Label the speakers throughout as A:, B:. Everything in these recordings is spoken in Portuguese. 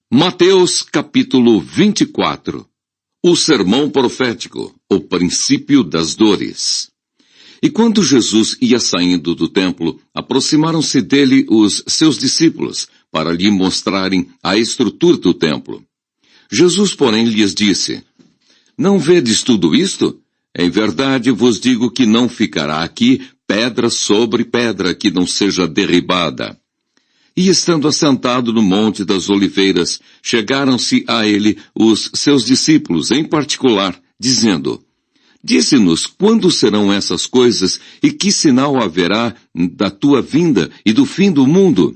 A: Mateus capítulo 24. O sermão profético, o princípio das dores. E quando Jesus ia saindo do templo, aproximaram-se dele os seus discípulos, para lhe mostrarem a estrutura do templo. Jesus, porém, lhes disse: Não vedes tudo isto? Em verdade vos digo que não ficará aqui pedra sobre pedra que não seja derribada. E estando assentado no Monte das Oliveiras, chegaram-se a ele os seus discípulos em particular, dizendo: Dize-nos quando serão essas coisas e que sinal haverá da tua vinda e do fim do mundo?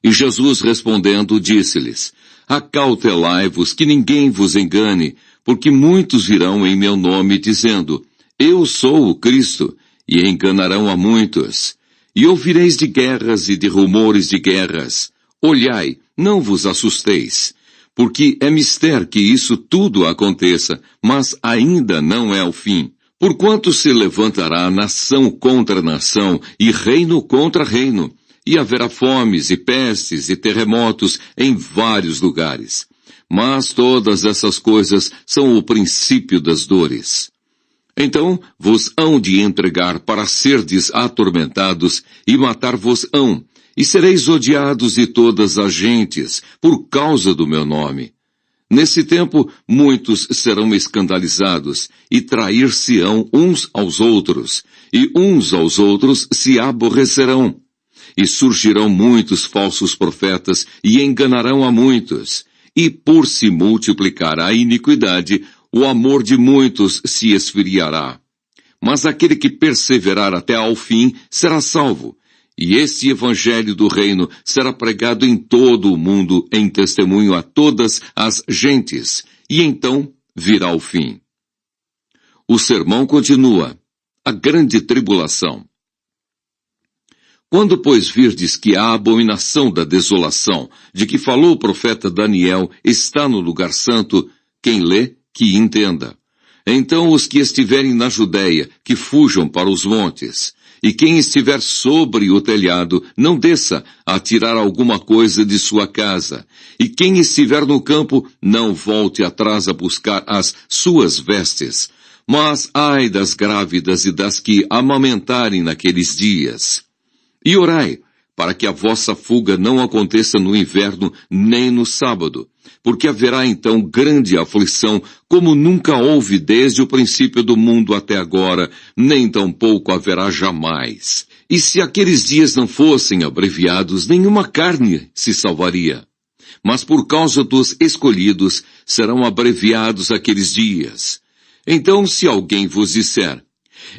A: E Jesus respondendo disse-lhes: Acautelai-vos que ninguém vos engane, porque muitos virão em meu nome dizendo: Eu sou o Cristo, e enganarão a muitos. E ouvireis de guerras e de rumores de guerras. Olhai, não vos assusteis, porque é mister que isso tudo aconteça, mas ainda não é o fim. Porquanto se levantará nação contra nação, e reino contra reino, e haverá fomes, e pestes, e terremotos em vários lugares. Mas todas essas coisas são o princípio das dores. Então vos hão de entregar para serdes atormentados, e matar-vos-ão, e sereis odiados de todas as gentes, por causa do meu nome. Nesse tempo muitos serão escandalizados, e trair-se-ão uns aos outros, e uns aos outros se aborrecerão. E surgirão muitos falsos profetas, e enganarão a muitos. E por se multiplicar a iniquidade, o amor de muitos se esfriará. Mas aquele que perseverar até ao fim será salvo. E este evangelho do reino será pregado em todo o mundo em testemunho a todas as gentes. E então virá o fim. O sermão continua. A grande tribulação. Quando, pois, virdes que a abominação da desolação, de que falou o profeta Daniel, está no lugar santo, quem lê, que entenda. Então os que estiverem na Judéia, que fujam para os montes. E quem estiver sobre o telhado, não desça a tirar alguma coisa de sua casa. E quem estiver no campo, não volte atrás a buscar as suas vestes. Mas ai das grávidas e das que amamentarem naqueles dias. E orai, para que a vossa fuga não aconteça no inverno nem no sábado, porque haverá então grande aflição, como nunca houve desde o princípio do mundo até agora, nem tampouco haverá jamais. E se aqueles dias não fossem abreviados, nenhuma carne se salvaria. Mas por causa dos escolhidos, serão abreviados aqueles dias. Então, se alguém vos disser: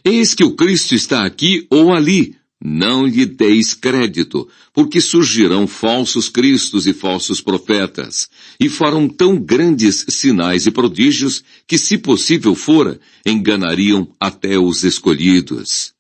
A: Eis que o Cristo está aqui ou ali, não lhe deis crédito, porque surgirão falsos cristos e falsos profetas, e farão tão grandes sinais e prodígios, que, se possível fora, enganariam até os escolhidos.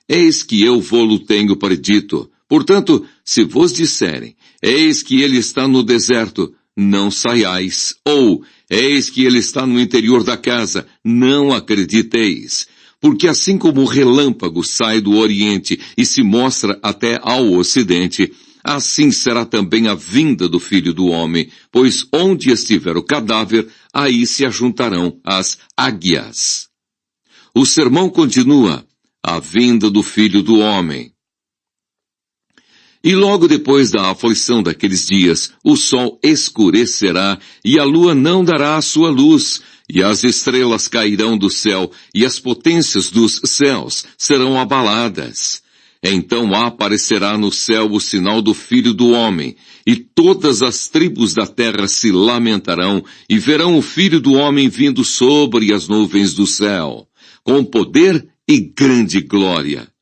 A: Eis que eu vô-lo tenho predito. Portanto, se vos disserem: Eis que ele está no deserto, não saiais, ou eis que ele está no interior da casa, não acrediteis. Porque assim como o relâmpago sai do oriente e se mostra até ao ocidente, assim será também a vinda do Filho do Homem, pois onde estiver o cadáver, aí se ajuntarão as águias. O sermão continua: a vinda do Filho do Homem. E logo depois da aflição daqueles dias, o sol escurecerá e a lua não dará a sua luz, e as estrelas cairão do céu, e as potências dos céus serão abaladas. Então aparecerá no céu o sinal do Filho do Homem, e todas as tribos da terra se lamentarão, e verão o Filho do Homem vindo sobre as nuvens do céu, com poder e grande glória.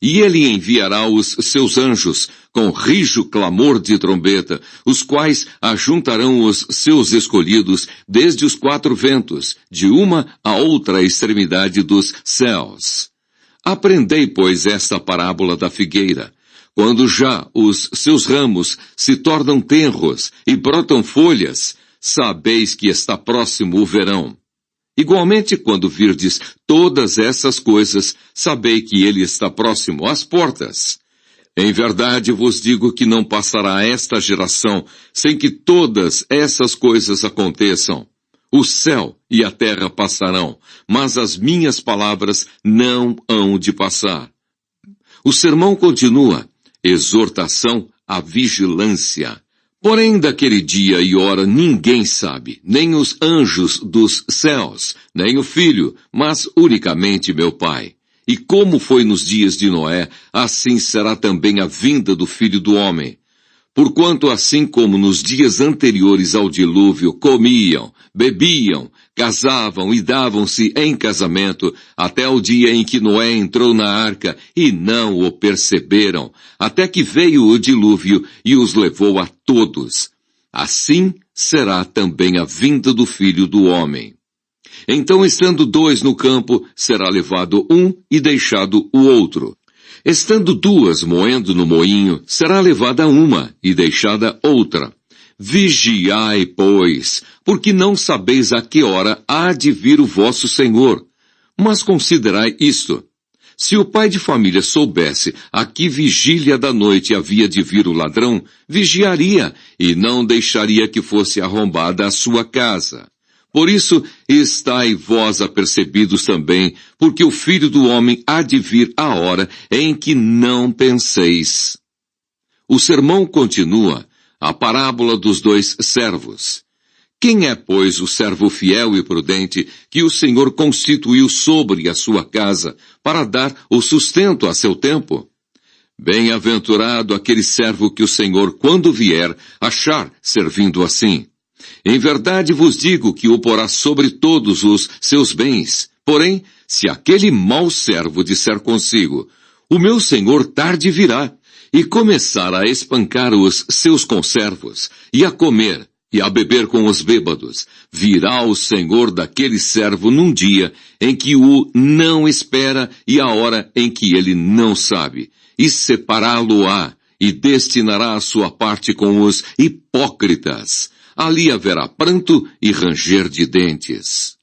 A: E ele enviará os seus anjos com rijo clamor de trombeta, os quais ajuntarão os seus escolhidos desde os quatro ventos, de uma a outra extremidade dos céus. Aprendei, pois, esta parábola da figueira. Quando já os seus ramos se tornam tenros e brotam folhas, sabeis que está próximo o verão. Igualmente, quando virdes todas essas coisas, sabei que ele está próximo às portas. Em verdade vos digo que não passará esta geração sem que todas essas coisas aconteçam. O céu e a terra passarão, mas as minhas palavras não hão de passar. O sermão continua, exortação à vigilância. Porém, daquele dia e hora ninguém sabe, nem os anjos dos céus, nem o Filho, mas unicamente meu Pai. E como foi nos dias de Noé, assim será também a vinda do Filho do Homem. Porquanto assim como nos dias anteriores ao dilúvio comiam, bebiam, casavam e davam-se em casamento, até o dia em que Noé entrou na arca e não o perceberam, até que veio o dilúvio e os levou a todos. Assim será também a vinda do Filho do Homem. Então, estando dois no campo, será levado um e deixado o outro. Estando duas moendo no moinho, será levada uma e deixada outra. Vigiai, pois, porque não sabeis a que hora há de vir o vosso Senhor. Mas considerai isto. Se o pai de família soubesse a que vigília da noite havia de vir o ladrão, vigiaria e não deixaria que fosse arrombada a sua casa. Por isso, estai vós apercebidos também, porque o Filho do Homem há de vir a hora em que não penseis. O sermão continua, a parábola dos dois servos. Quem é, pois, o servo fiel e prudente que o Senhor constituiu sobre a sua casa para dar o sustento a seu tempo? Bem-aventurado aquele servo que o Senhor, quando vier, achar servindo assim. Em verdade vos digo que o porá sobre todos os seus bens. Porém, se aquele mau servo disser consigo, o meu senhor tarde virá, e começar a espancar os seus conservos, e a comer, e a beber com os bêbados, virá o senhor daquele servo num dia em que o não espera e a hora em que ele não sabe, e separá-lo-á, e destinará a sua parte com os hipócritas. Ali haverá pranto e ranger de dentes.